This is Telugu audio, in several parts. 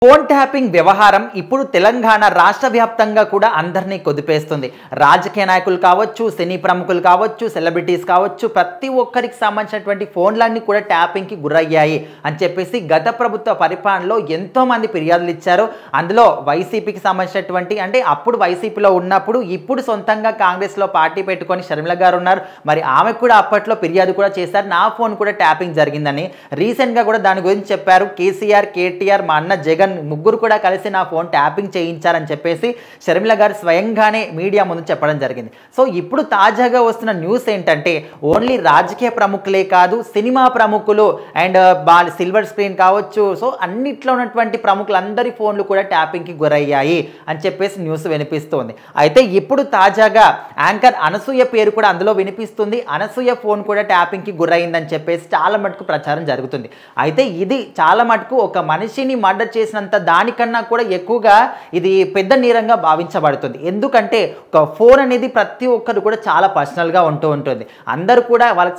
ఫోన్ ట్యాపింగ్ వ్యవహారం ఇప్పుడు తెలంగాణ రాష్ట్ర వ్యాప్తంగా కూడా అందరినీ కుదిపేస్తుంది. రాజకీయ నాయకులు కావచ్చు, సినీ ప్రముఖులు కావచ్చు, సెలబ్రిటీస్ కావచ్చు, ప్రతి ఒక్కరికి సంబంధించినటువంటి ఫోన్లన్నీ కూడా ట్యాపింగ్కి గురయ్యాయి అని చెప్పేసి గత ప్రభుత్వ పరిపాలనలో ఎంతోమంది ఫిర్యాదులు ఇచ్చారు. అందులో వైసీపీకి సంబంధించినటువంటి అంటే అప్పుడు వైసీపీలో ఉన్నప్పుడు ఇప్పుడు సొంతంగా కాంగ్రెస్లో పార్టీ పెట్టుకొని షర్మిల గారు ఉన్నారు. మరి ఆమె కూడా అప్పట్లో ఫిర్యాదు కూడా చేశారు, నా ఫోన్ కూడా ట్యాపింగ్ జరిగిందని. రీసెంట్గా కూడా దాని గురించి చెప్పారు. కేసీఆర్, కేటీఆర్, మా అన్న జగన్ ముగ్గురు కూడా కలిసి నా ఫోన్ ట్యాపింగ్ చేయించారని చెప్పేసి షర్మిల గారు స్వయంగానే మీడియా ముందు చెప్పడం జరిగింది. సో ఇప్పుడు తాజాగా వస్తున్న న్యూస్ ఏంటంటే ఓన్లీ రాజకీయ ప్రముఖులే కాదు, సినిమా ప్రముఖులు అండ్ సిల్వర్ స్క్రీన్ కావచ్చు, సో అన్నిట్లో ఉన్నటువంటి ప్రముఖులందరి ఫోన్లు కూడా ట్యాపింగ్కి గురయ్యాయి అని చెప్పేసి న్యూస్ వినిపిస్తుంది. అయితే ఇప్పుడు తాజాగా యాంకర్ అనసూయ పేరు కూడా అందులో వినిపిస్తుంది. అనసూయ ఫోన్ కూడా ట్యాపింగ్కి గురైందని చెప్పేసి చాలా మటుకు ప్రచారం జరుగుతుంది. అయితే ఇది చాలా మటుకు ఒక మనిషిని మర్డర్ చేసిన దానికన్నా కూడా ఎక్కువగా ఇది పెద్ద నేరంగా భావించబడుతుంది. ఎందుకంటే ఒక ఫోన్ అనేది ప్రతి ఒక్కరు కూడా చాలా పర్సనల్గా ఉంటుంది. అందరూ కూడా వాళ్ళకి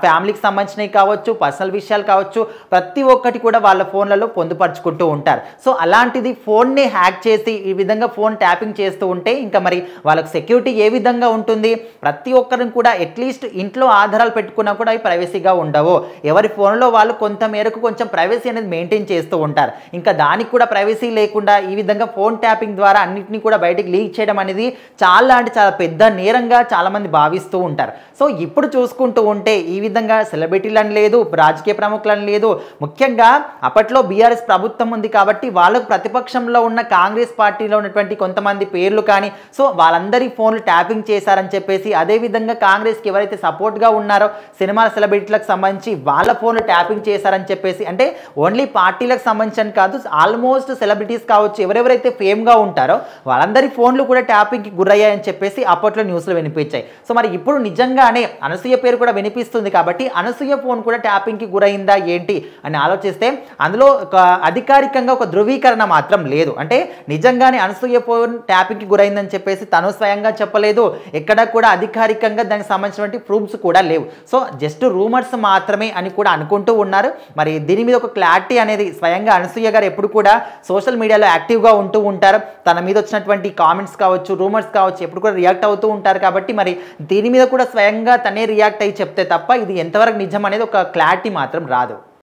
ఫ్యామిలీకి సంబంధించినవి కావచ్చు, పర్సనల్ విషయాలు కావచ్చు, ప్రతి ఒక్కటి కూడా వాళ్ళ ఫోన్లలో పొందుపరుచుకుంటూ ఉంటారు. సో అలాంటిది ఫోన్ని హ్యాక్ చేసి ఈ విధంగా ఫోన్ ట్యాపింగ్ చేస్తూ ఉంటే ఇంకా మరి వాళ్ళకి సెక్యూరిటీ ఏ విధంగా ఉంటుంది? ప్రతి ఒక్కరిని కూడా అట్లీస్ట్ ఇంట్లో ఆధారాలు పెట్టుకున్నా కూడా అవి ప్రైవసీగా ఉండవు. ఎవరి ఫోన్లో వాళ్ళు కొంత మేరకు కొంచెం ప్రైవసీ అనేది మెయింటైన్ చేస్తూ ఉంటారు. ఇంకా దానికి కూడా ప్రైవసీ లేకుండా ఈ విధంగా ఫోన్ ట్యాపింగ్ ద్వారా అన్నింటినీ కూడా బయటికి లీక్ చేయడం అనేది చాలా అంటే చాలా పెద్ద నేరంగా చాలామంది భావిస్తూ ఉంటారు. సో ఇప్పుడు చూసుకుంటూ ఉంటే ఈ విధంగా సెలబ్రిటీలని లేదు, రాజకీయ ప్రముఖులని లేదు, ముఖ్యంగా అప్పట్లో బీఆర్ఎస్ ప్రభుత్వం ఉంది కాబట్టి వాళ్ళకు ప్రతిపక్షంలో ఉన్న కాంగ్రెస్ పార్టీలో ఉన్నటువంటి కొంతమంది పేర్లు కానీ సో వాళ్ళందరి ఫోన్లు ట్యాపింగ్ చేశారని చెప్పేసి, అదేవిధంగా కాంగ్రెస్కి ఎవరైతే సపోర్ట్గా ఉన్నారో సినిమా సెలబ్రిటీలకు సంబంధించి వాళ్ళ ఫోన్లు ట్యాపింగ్ చేశారని చెప్పేసి, అంటే ఓన్లీ పార్టీలకు సంబంధించి కాదు, ఆల్మోస్ట్ సెలబ్రిటీస్ కావచ్చు, ఎవరెవరైతే ఫేమ్గా ఉంటారో వాళ్ళందరి ఫోన్లు కూడా ట్యాపింగ్కి గురయ్యాయని చెప్పేసి అప్పట్లో న్యూస్లో వినిపించాయి. సో మరి ఇప్పుడు నిజంగానే అనసూయ పేరు కూడా వినిపిస్తుంది కాబట్టి అనసూయ ఫోన్ కూడా ట్యాపింగ్కి గురైందా ఏంటి అని ఆలోచిస్తే అందులో ఒక అధికారికంగా ఒక ధృవీకరణ మాత్రం లేదు. అంటే నిజంగానే అనసూయ ఫోన్ ట్యాపింగ్కి గురైందని చెప్పేసి తను స్వయంగా చెప్పలేదు, ఎక్కడ కూడా అధికారికంగా దానికి సంబంధించినటువంటి ప్రూఫ్స్ కూడా లేవు. సో జస్ట్ రూమర్స్ మాత్రమే అని కూడా అనుకుంటూ ఉన్నారు. మరి దీని మీద ఒక క్లారిటీ అనేది స్వయంగా అనసూయ గారు ఎప్పుడు కూడా సోషల్ మీడియాలో యాక్టివ్గా ఉంటూ ఉంటారు. తన మీద వచ్చినటువంటి కామెంట్స్ కావచ్చు, రూమర్స్ కావచ్చు, ఎప్పుడు కూడా రియాక్ట్ అవుతూ ఉంటారు. కాబట్టి మరి దీని మీద కూడా స్వయంగా తనే రియాక్ట్ అయ్యి చెప్తే తప్ప ఇది ఎంతవరకు నిజం అనేది ఒక క్లారిటీ మాత్రం రాదు.